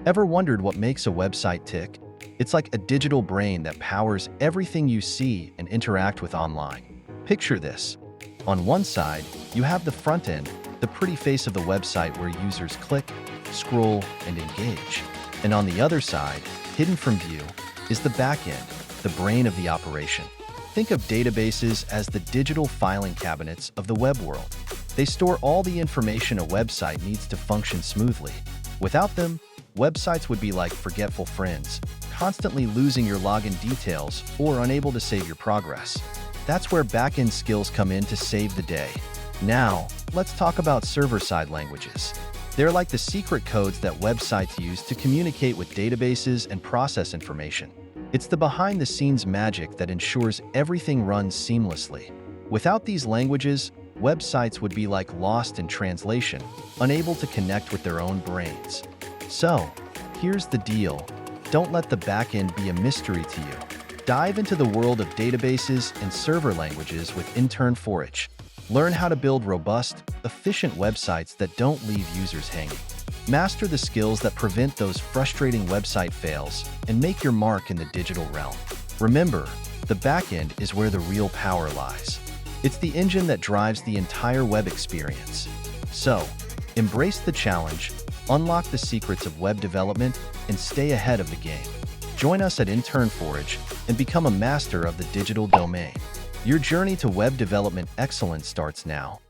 Ever wondered what makes a website tick? It's like a digital brain that powers everything you see and interact with online. Picture this. On one side, you have the front end, the pretty face of the website where users click, scroll, and engage. And on the other side, hidden from view, is the back end, the brain of the operation. Think of databases as the digital filing cabinets of the web world. They store all the information a website needs to function smoothly. Without them, websites would be like forgetful friends, constantly losing your login details or unable to save your progress. That's where back-end skills come in to save the day. Now, let's talk about server-side languages. They're like the secret codes that websites use to communicate with databases and process information. It's the behind-the-scenes magic that ensures everything runs seamlessly. Without these languages, websites would be like lost in translation, unable to connect with their own brains. So, here's the deal. Don't let the backend be a mystery to you. Dive into the world of databases and server languages with Intern Forage. Learn how to build robust, efficient websites that don't leave users hanging. Master the skills that prevent those frustrating website fails and make your mark in the digital realm. Remember, the backend is where the real power lies. It's the engine that drives the entire web experience. So, embrace the challenge, unlock the secrets of web development, and stay ahead of the game. Join us at Intern Forage and become a master of the digital domain. Your journey to web development excellence starts now.